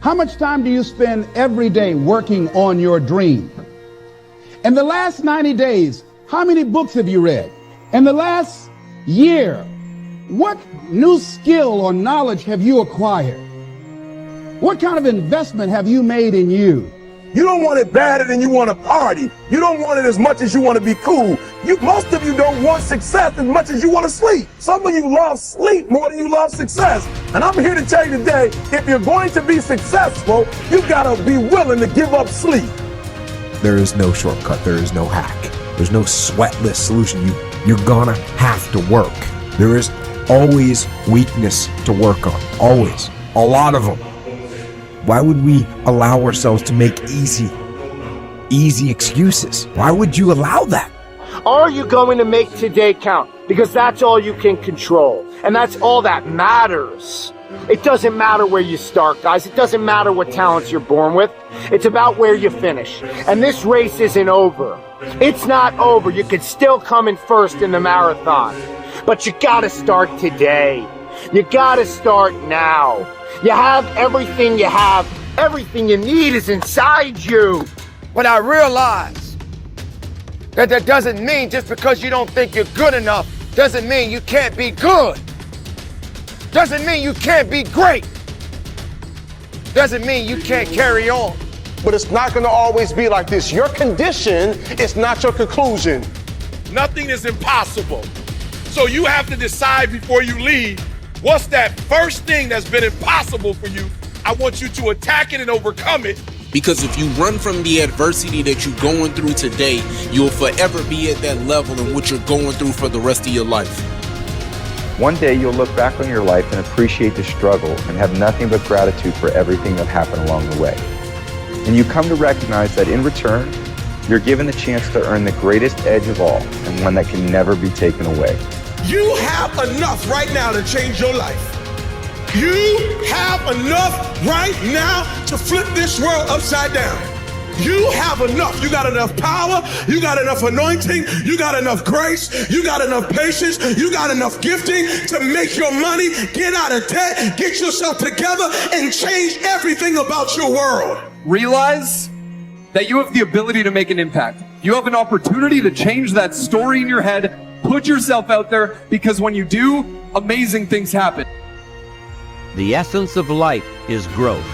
How much time do you spend every day working on your dream? In the last 90 days, how many books have you read? In the last year, what new skill or knowledge have you acquired? What kind of investment have you made in you? You don't want it badder than you want to party. You don't want it as much as you want to be cool. Most of you don't want success as much as you want to sleep. Some of you love sleep more than you love success. And I'm here to tell you today, if you're going to be successful, you gotta be willing to give up sleep. There is no shortcut. There is no hack. There's no sweatless solution. You're gonna have to work. There is always weakness to work on. Always. A lot of them. Why would we allow ourselves to make easy excuses? Why would you allow that? Are you going to make today count? Because that's all you can control. And that's all that matters. It doesn't matter where you start, guys. It doesn't matter what talents you're born with. It's about where you finish. And this race isn't over. It's not over. You could still come in first in the marathon. But you gotta start today. You gotta start now. You have everything you have. Everything you need is inside you. But I realize that doesn't mean just because you don't think you're good enough, doesn't mean you can't be good. Doesn't mean you can't be great. Doesn't mean you can't carry on. But it's not gonna always be like this. Your condition is not your conclusion. Nothing is impossible. So you have to decide before you leave, what's that first thing that's been impossible for you? I want you to attack it and overcome it. Because if you run from the adversity that you're going through today, you'll forever be at that level in which you're going through for the rest of your life. One day you'll look back on your life and appreciate the struggle and have nothing but gratitude for everything that happened along the way. And you come to recognize that in return, you're given the chance to earn the greatest edge of all, and one that can never be taken away. You have enough right now to change your life. You have enough right now to flip this world upside down. You have enough. You got enough power. You got enough anointing. You got enough grace. You got enough patience. You got enough gifting to make your money, get out of debt, get yourself together, and change everything about your world. Realize that you have the ability to make an impact. You have an opportunity to change that story in your head. Put yourself out there, because when you do, amazing things happen. The essence of life is growth.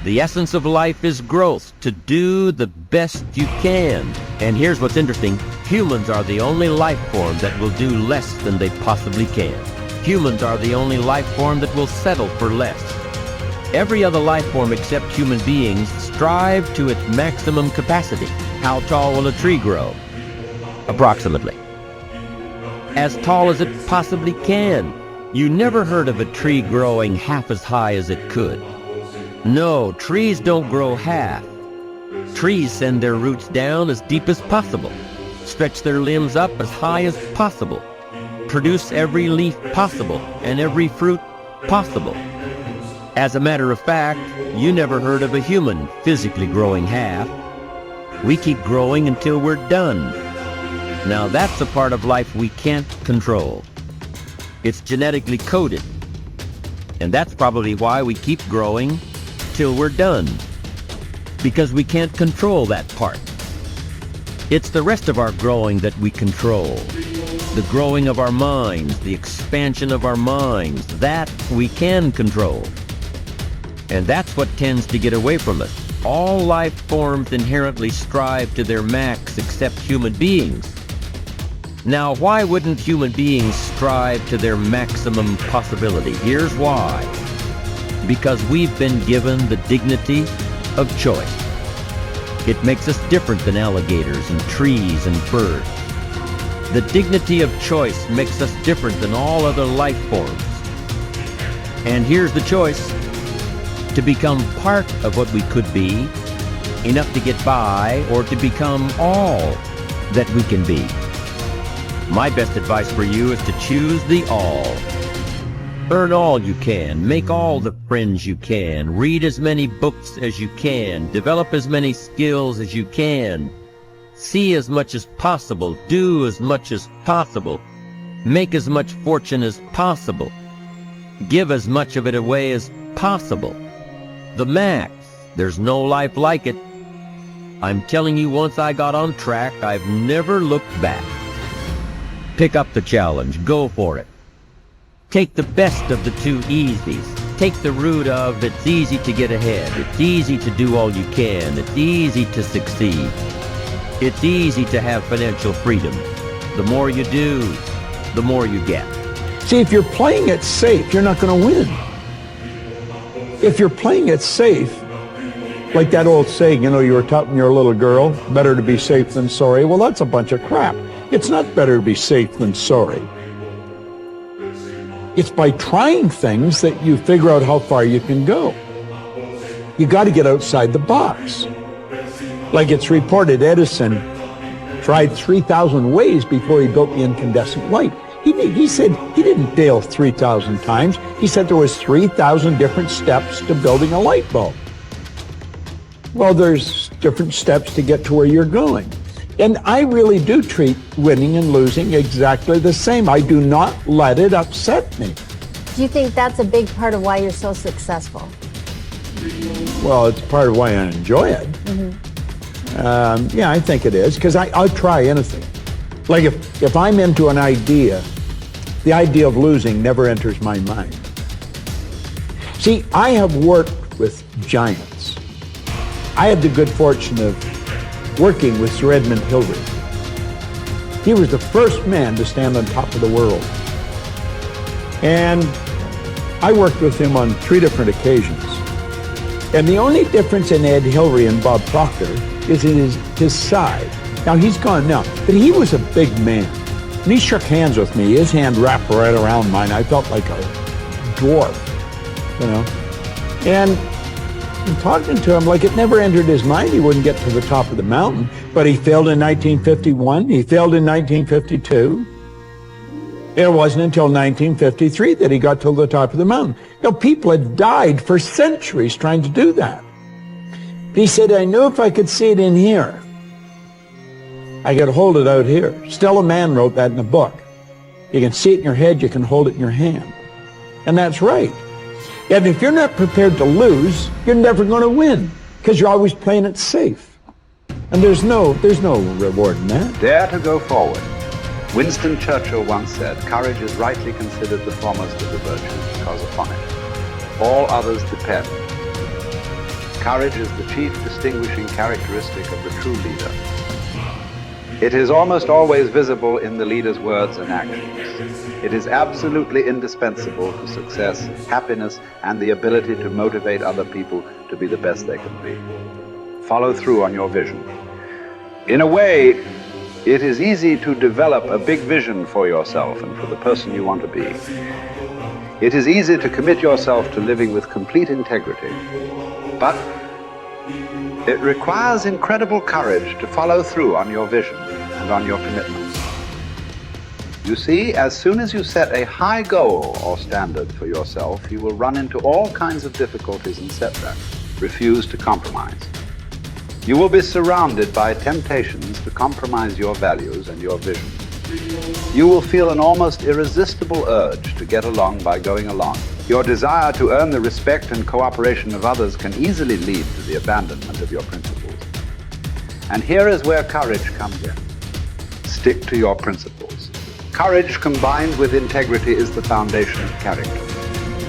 The essence of life is growth, to do the best you can. And here's what's interesting. Humans are the only life form that will do less than they possibly can. Humans are the only life form that will settle for less. Every other life form except human beings strive to its maximum capacity. How tall will a tree grow? Approximately as tall as it possibly can. You never heard of a tree growing half as high as it could. No, trees don't grow half. Trees send their roots down as deep as possible, stretch their limbs up as high as possible, produce every leaf possible and every fruit possible. As a matter of fact, you never heard of a human physically growing half. We keep growing until we're done. Now that's a part of life we can't control. It's genetically coded. And that's probably why we keep growing till we're done. Because we can't control that part. It's the rest of our growing that we control. The growing of our minds, the expansion of our minds, that we can control. And that's what tends to get away from us. All life forms inherently strive to their max except human beings. Now, why wouldn't human beings strive to their maximum possibility? Here's why. Because we've been given the dignity of choice. It makes us different than alligators and trees and birds. The dignity of choice makes us different than all other life forms. And here's the choice: to become part of what we could be, enough to get by, or to become all that we can be. My best advice for you is to choose the all. Earn all you can, make all the friends you can, read as many books as you can, develop as many skills as you can, see as much as possible, do as much as possible, make as much fortune as possible, give as much of it away as possible. The max. There's no life like it. I'm telling you, once I got on track, I've never looked back. Pick up the challenge. Go for it. Take the best of the two easies. Take the route of it's easy to get ahead. It's easy to do all you can. It's easy to succeed. It's easy to have financial freedom. The more you do, the more you get. See, if you're playing it safe, you're not going to win. If you're playing it safe, like that old saying, you know, you were taught when you're a little girl, better to be safe than sorry. Well, that's a bunch of crap. It's not better to be safe than sorry. It's by trying things that you figure out how far you can go. You got to get outside the box. Like it's reported, Edison tried 3,000 ways before he built the incandescent light. He said he didn't fail 3,000 times. He said there was 3,000 different steps to building a light bulb. Well, there's different steps to get to where you're going. And I really do treat winning and losing exactly the same. I do not let it upset me. Do you think that's a big part of why you're so successful? Well, it's part of why I enjoy it. Mm-hmm. Yeah, I think it is, because I'll try anything. Like if I'm into an idea, the idea of losing never enters my mind. See, I have worked with giants. I had the good fortune of working with Sir Edmund Hillary. He was the first man to stand on top of the world. And I worked with him on 3 different occasions. And the only difference in Ed Hillary and Bob Proctor is in his size. Now, he's gone now, but he was a big man. And he shook hands with me. His hand wrapped right around mine. I felt like a dwarf, you know. And talking to him, like it never entered his mind he wouldn't get to the top of the mountain. But he failed in 1951. He failed in 1952. It wasn't until 1953 that he got to the top of the mountain. You know, people had died for centuries trying to do that. But he said, I knew if I could see it in here, I could hold it out here. Stella Mann wrote that in a book. You can see it in your head, you can hold it in your hand. And that's right. And if you're not prepared to lose, you're never going to win, because you're always playing it safe. And there's no reward in that. Dare to go forward. Winston Churchill once said, courage is rightly considered the foremost of the virtues, because upon it all others depend. Courage is the chief distinguishing characteristic of the true leader. It is almost always visible in the leader's words and actions. It is absolutely indispensable to success, happiness, and the ability to motivate other people to be the best they can be. Follow through on your vision. In a way, it is easy to develop a big vision for yourself and for the person you want to be. It is easy to commit yourself to living with complete integrity. But it requires incredible courage to follow through on your vision and on your commitments. You see, as soon as you set a high goal or standard for yourself, you will run into all kinds of difficulties and setbacks. Refuse to compromise. You will be surrounded by temptations to compromise your values and your vision. You will feel an almost irresistible urge to get along by going along. Your desire to earn the respect and cooperation of others can easily lead to the abandonment of your principles. And here is where courage comes in. Stick to your principles. Courage combined with integrity is the foundation of character.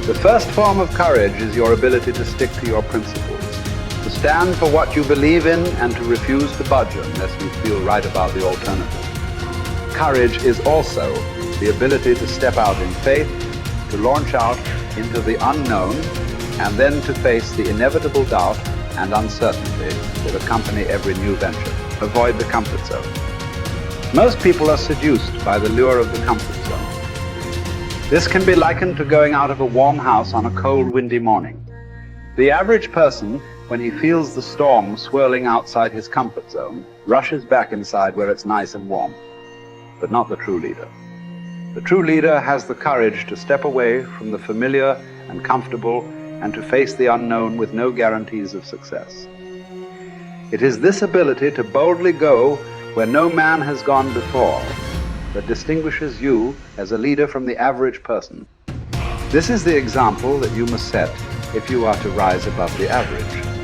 The first form of courage is your ability to stick to your principles, to stand for what you believe in and to refuse to budge unless you feel right about the alternative. Courage is also the ability to step out in faith, to launch out into the unknown, and then to face the inevitable doubt and uncertainty that accompany every new venture. Avoid the comfort zone. Most people are seduced by the lure of the comfort zone. This can be likened to going out of a warm house on a cold, windy morning. The average person, when he feels the storm swirling outside his comfort zone, rushes back inside where it's nice and warm. But not the true leader. The true leader has the courage to step away from the familiar and comfortable and to face the unknown with no guarantees of success. It is this ability to boldly go where no man has gone before that distinguishes you as a leader from the average person. This is the example that you must set if you are to rise above the average.